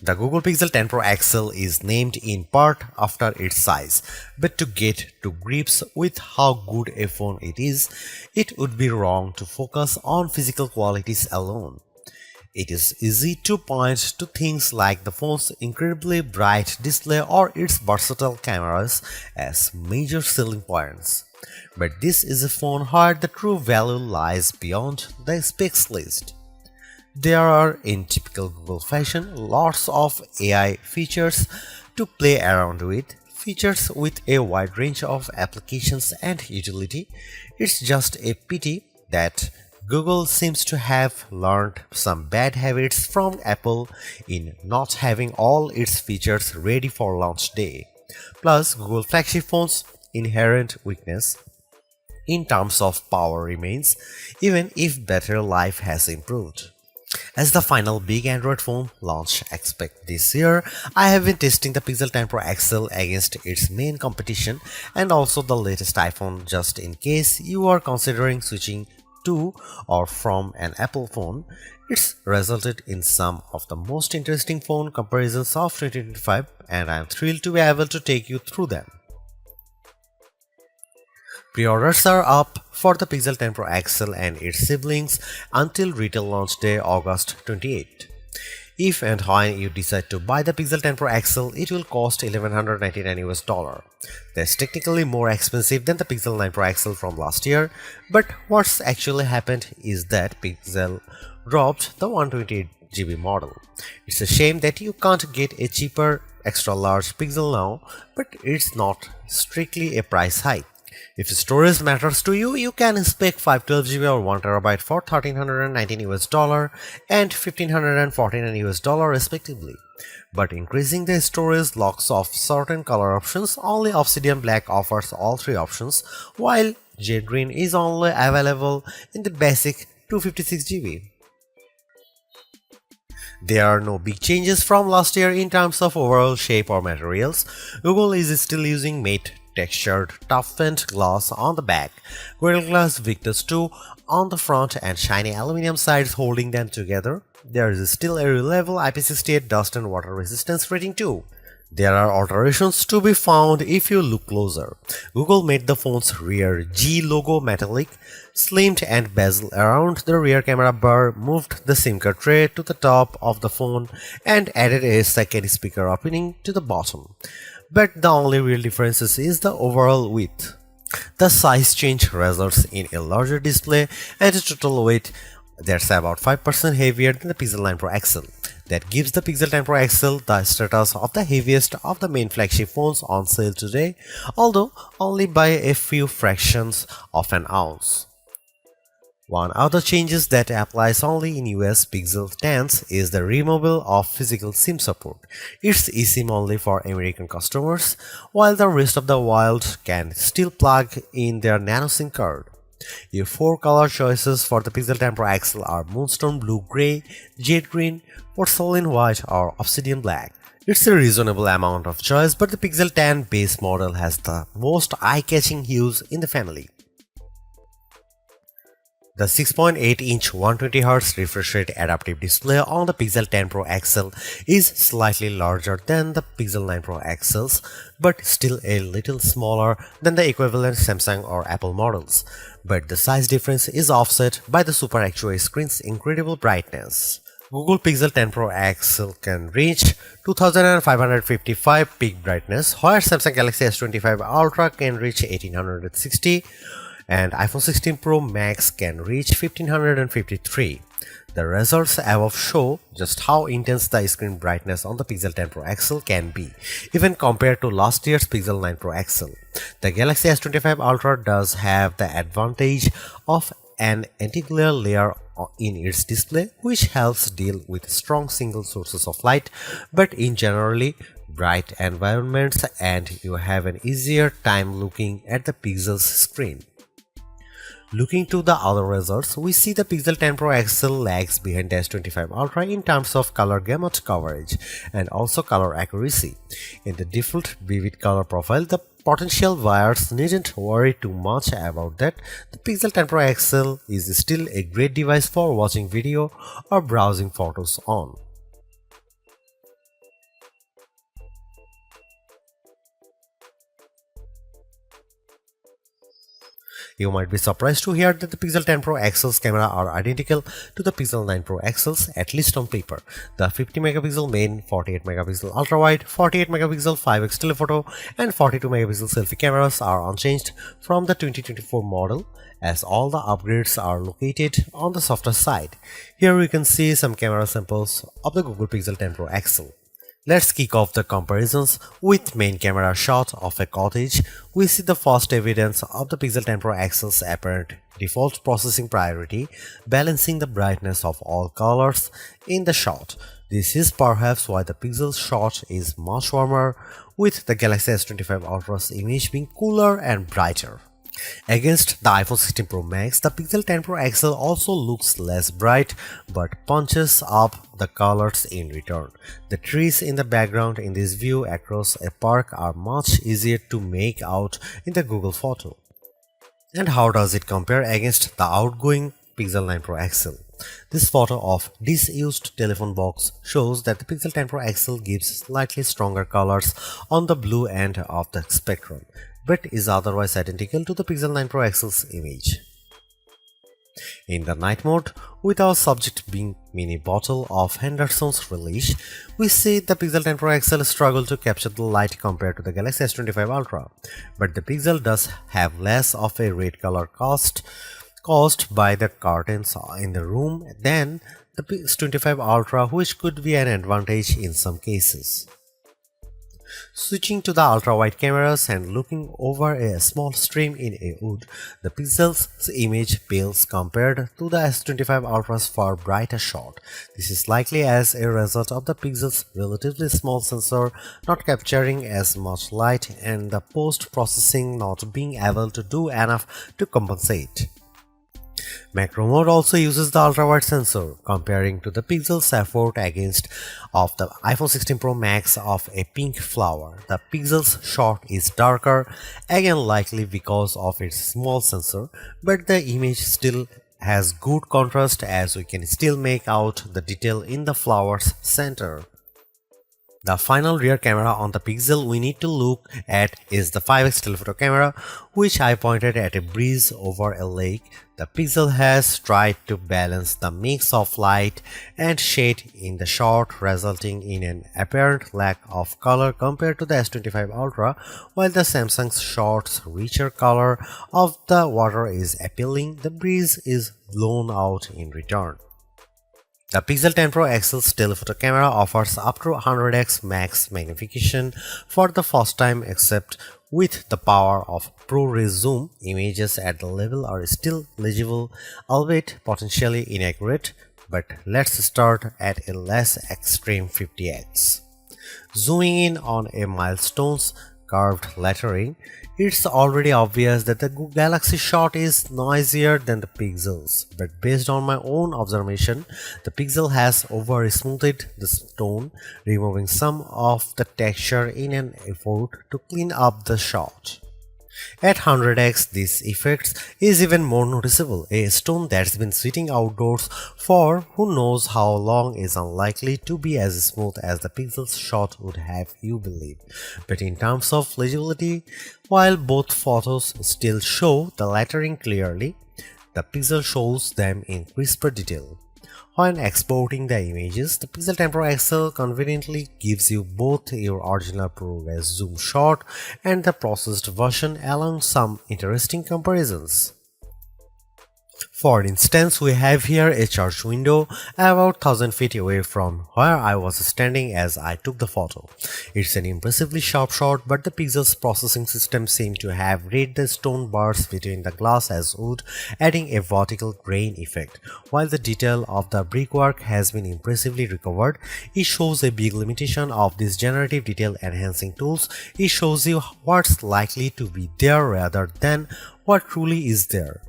The Google Pixel 10 Pro XL is named in part after its size, but to get to grips with how good a phone it is, it would be wrong to focus on physical qualities alone. It is easy to point to things like the phone's incredibly bright display or its versatile cameras as major selling points. But this is a phone where the true value lies beyond the specs list. There are, in typical Google fashion, lots of AI features to play around with, features with a wide range of applications and utility. It's just a pity that Google seems to have learned some bad habits from Apple in not having all its features ready for launch day. Plus, Google flagship phones' inherent weakness in terms of power remains, even if battery life has improved. As the final big Android phone launch expect this year, I have been testing the Pixel 10 Pro XL against its main competition and also the latest iPhone just in case you are considering switching to or from an Apple phone. It's resulted in some of the most interesting phone comparisons of 2025 and I am thrilled to be able to take you through them. Pre-orders are up for the Pixel 10 Pro XL and its siblings until retail launch day August 28. If and when you decide to buy the Pixel 10 Pro XL, it will cost $1,199. That's technically more expensive than the Pixel 9 Pro XL from last year, but what's actually happened is that Pixel dropped the 128GB model. It's a shame that you can't get a cheaper extra large Pixel now, but it's not strictly a price hike. If storage matters to you, you can spec 512GB or 1TB for $1,319 and $1,549 respectively. But increasing the storage locks off certain color options. Only Obsidian Black offers all three options, while Jade Green is only available in the basic 256GB. There are no big changes from last year in terms of overall shape or materials. Google is still using matte textured toughened glass on the back, Gorilla Glass Victus 2 on the front and shiny aluminum sides holding them together. There is still a reliable IP68 dust and water resistance rating too. There are alterations to be found if you look closer. Google made the phone's rear G logo metallic, slimmed and bezel around the rear camera bar, moved the SIM card tray to the top of the phone and added a second speaker opening to the bottom. But the only real difference is the overall width. The size change results in a larger display and a total weight that's about 5% heavier than the Pixel 9 Pro XL. That gives the Pixel 10 Pro XL the status of the heaviest of the main flagship phones on sale today, although only by a few fractions of an ounce. One other changes that applies only in US Pixel 10s is the removal of physical SIM support. It's eSIM only for American customers, while the rest of the world can still plug in their nano SIM card. Your four color choices for the Pixel 10 Pro XL are Moonstone Blue Gray, Jade Green, Porcelain White or Obsidian Black. It's a reasonable amount of choice, but the Pixel 10 base model has the most eye-catching hues in the family. The 6.8-inch 120Hz refresh rate adaptive display on the Pixel 10 Pro XL is slightly larger than the Pixel 9 Pro XLs, but still a little smaller than the equivalent Samsung or Apple models. But the size difference is offset by the Super Actua screen's incredible brightness. Google Pixel 10 Pro XL can reach 2555 peak brightness, while Samsung Galaxy S25 Ultra can reach 1860. And iPhone 16 Pro Max can reach 1553. The results above show just how intense the screen brightness on the Pixel 10 Pro XL can be, even compared to last year's Pixel 9 Pro XL. The Galaxy S25 Ultra does have the advantage of an anti-glare layer in its display, which helps deal with strong single sources of light, but in generally bright environments, and you have an easier time looking at the Pixel's screen. Looking to the other results, we see the Pixel 10 Pro XL lags behind the S25 Ultra in terms of color gamut coverage and also color accuracy. In the default vivid color profile, the potential buyers needn't worry too much about that. The Pixel 10 Pro XL is still a great device for watching video or browsing photos on. You might be surprised to hear that the Pixel 10 Pro XL's camera are identical to the Pixel 9 Pro XL's, at least on paper. The 50 megapixel main, 48 megapixel ultra-wide, 48 megapixel 5x telephoto and 42 megapixel selfie cameras are unchanged from the 2024 model, as all the upgrades are located on the softer side. Here we can see some camera samples of the Google Pixel 10 Pro XL. Let's kick off the comparisons with main camera shot of a cottage. We see the first evidence of the Pixel 10 Pro XL's apparent default processing priority, balancing the brightness of all colors in the shot. This is perhaps why the Pixel shot is much warmer, with the Galaxy S25 Ultra's image being cooler and brighter. Against the iPhone 16 Pro Max, the Pixel 10 Pro XL also looks less bright but punches up the colors in return. The trees in the background in this view across a park are much easier to make out in the Google photo. And how does it compare against the outgoing Pixel 9 Pro XL? This photo of disused telephone box shows that the Pixel 10 Pro XL gives slightly stronger colors on the blue end of the spectrum, but is otherwise identical to the Pixel 9 Pro XL's image. In the night mode, with our subject being mini bottle of Henderson's relish, we see the Pixel 10 Pro XL struggle to capture the light compared to the Galaxy S25 Ultra, but the Pixel does have less of a red color caused by the curtains in the room than the S25 Ultra, which could be an advantage in some cases. Switching to the ultra-wide cameras and looking over a small stream in a wood, the Pixel's image pales compared to the S25 Ultra's far brighter shot. This is likely as a result of the Pixel's relatively small sensor not capturing as much light and the post-processing not being able to do enough to compensate. Macro mode also uses the ultra-wide sensor, comparing to the Pixel's effort against of the iPhone 16 Pro Max of a pink flower. The Pixel's shot is darker, again likely because of its small sensor, but the image still has good contrast as we can still make out the detail in the flower's center. The final rear camera on the Pixel we need to look at is the 5x telephoto camera, which I pointed at a breeze over a lake. The Pixel has tried to balance the mix of light and shade in the shot, resulting in an apparent lack of color compared to the S25 Ultra, while the Samsung's shot's richer color of the water is appealing. The breeze is blown out in return. The Pixel 10 Pro XL's telephoto camera offers up to 100x max magnification for the first time, except with the power of ProRes zoom. Images at the level are still legible, albeit potentially inaccurate, but let's start at a less extreme 50x. Zooming in on a milestone's curved lettering, it's already obvious that the Galaxy shot is noisier than the Pixel's, but based on my own observation, the Pixel has over-smoothed the stone, removing some of the texture in an effort to clean up the shot. At 100x, this effect is even more noticeable. A stone that's been sitting outdoors for who knows how long is unlikely to be as smooth as the Pixel's shot would have you believe. But in terms of legibility, while both photos still show the lettering clearly, the Pixel shows them in crisper detail. When exporting the images, the Pixel 10 Pro XL conveniently gives you both your original ProRes zoom shot and the processed version, along some interesting comparisons. For instance, we have here a church window about 1000 feet away from where I was standing as I took the photo. It's an impressively sharp shot, but the Pixel's processing system seemed to have read the stone bars between the glass as wood, adding a vertical grain effect. While the detail of the brickwork has been impressively recovered, it shows a big limitation of these generative detail enhancing tools. It shows you what's likely to be there rather than what truly is there.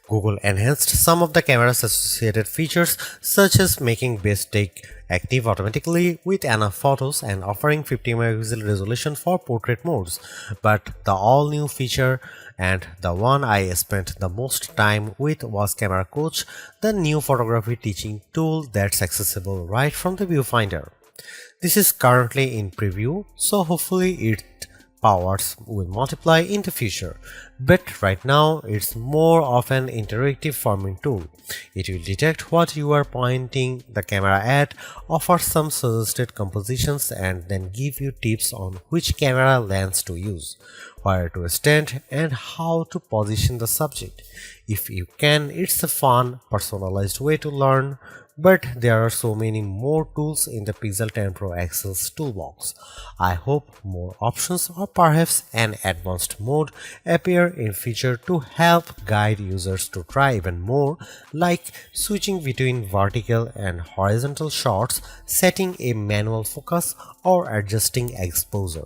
Google enhanced some of the camera's associated features, such as making best take active automatically with enough photos and offering 50 megapixel resolution for portrait modes. But the all-new feature, and the one I spent the most time with, was Camera Coach, the new photography teaching tool that's accessible right from the viewfinder. This is currently in preview, so hopefully it powers will multiply in the future, but right now it's more of an interactive forming tool. It will detect what you are pointing the camera at, offer some suggested compositions, and then give you tips on which camera lens to use, where to stand, and how to position the subject. If you can, it's a fun, personalized way to learn. But there are so many more tools in the Pixel 10 Pro XL's toolbox. I hope more options or perhaps an advanced mode appear in future to help guide users to try even more, like switching between vertical and horizontal shots, setting a manual focus, or adjusting exposure.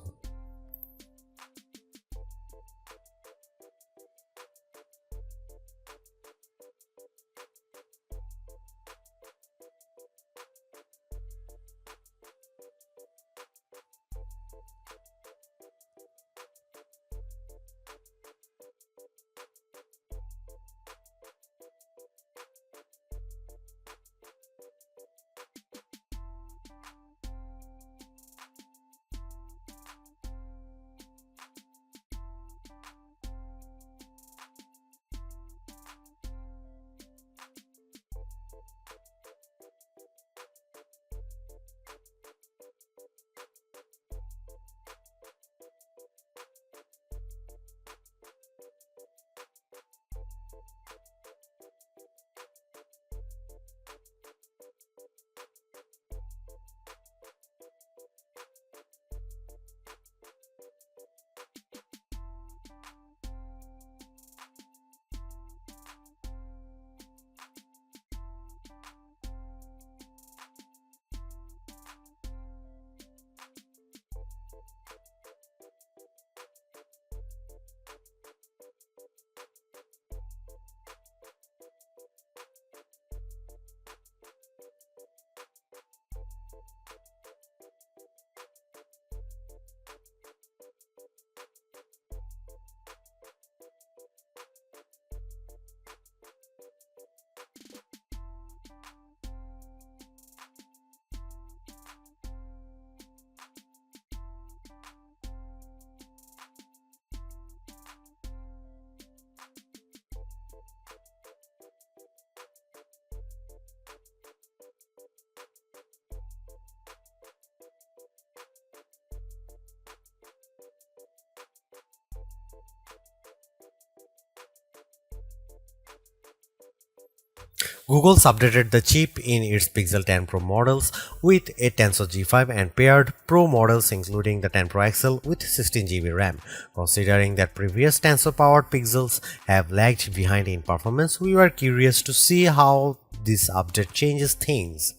Google's updated the chip in its Pixel 10 Pro models with a Tensor G5 and paired Pro models including the 10 Pro XL with 16GB RAM. Considering that previous Tensor-powered Pixels have lagged behind in performance, we were curious to see how this update changes things.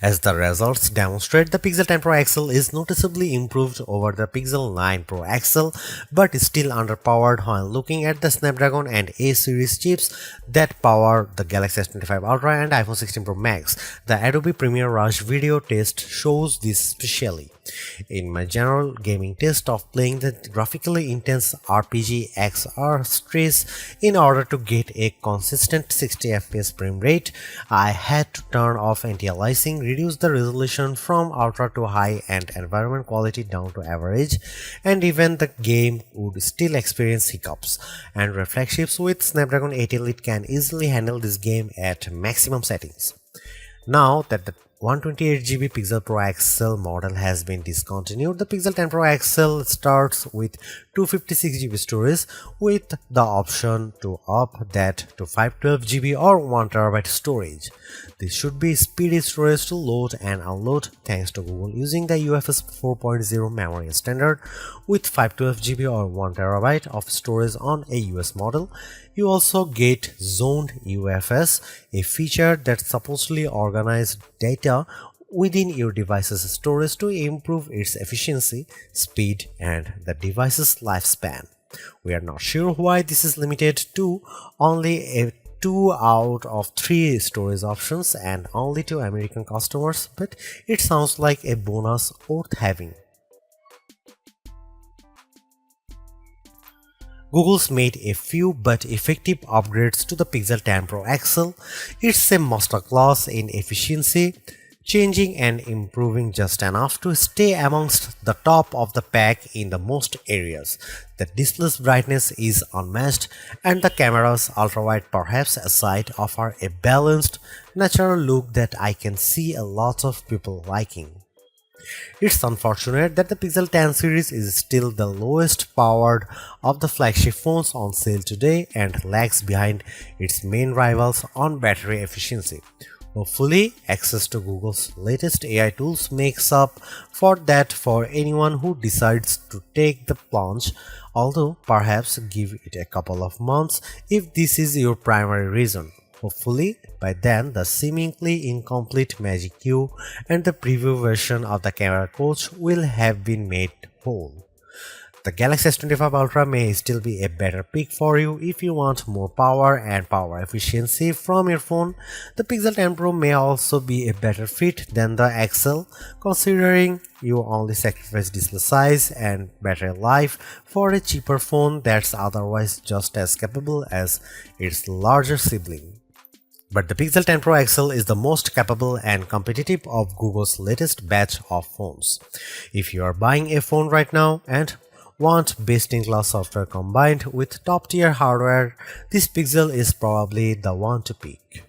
As the results demonstrate, the Pixel 10 Pro XL is noticeably improved over the Pixel 9 Pro XL, but is still underpowered when looking at the Snapdragon and A series chips that power the Galaxy S25 Ultra and iPhone 16 Pro Max. The Adobe Premiere Rush video test shows this specially. In my general gaming test of playing the graphically intense RPG XR Stress in order to get a consistent 60 FPS frame rate, I had to turn off anti-aliasing, reduce the resolution from ultra to high and environment quality down to average, and even the game would still experience hiccups. And reflections with Snapdragon 8 Elite can easily handle this game at maximum settings. Now that the 128GB Pixel Pro XL model has been discontinued, the Pixel 10 Pro XL starts with 256GB storage with the option to up that to 512GB or 1TB storage. This should be speedy storage to load and unload thanks to Google using the UFS 4.0 memory standard with 512GB or 1TB of storage on a US model. You also get zoned UFS, a feature that supposedly organizes data within your device's storage to improve its efficiency, speed, and the device's lifespan. We are not sure why this is limited to only a 2 out of 3 storage options and only to American customers, but it sounds like a bonus worth having. Google's made a few but effective upgrades to the Pixel 10 Pro XL. It's a masterclass in efficiency, changing and improving just enough to stay amongst the top of the pack in the most areas. The display's brightness is unmatched, and the camera's ultrawide perhaps aside offer a balanced, natural look that I can see a lot of people liking. It's unfortunate that the Pixel 10 series is still the lowest powered of the flagship phones on sale today and lags behind its main rivals on battery efficiency. Hopefully, access to Google's latest AI tools makes up for that for anyone who decides to take the plunge, although perhaps give it a couple of months if this is your primary reason. Hopefully, by then the seemingly incomplete Magic Q and the preview version of the camera coach will have been made whole. The Galaxy S25 Ultra may still be a better pick for you if you want more power and power efficiency from your phone. The Pixel 10 Pro may also be a better fit than the XL, considering you only sacrifice display size and battery life for a cheaper phone that's otherwise just as capable as its larger sibling. But the Pixel 10 Pro XL is the most capable and competitive of Google's latest batch of phones. If you are buying a phone right now and want best-in-class software combined with top-tier hardware, this Pixel is probably the one to pick.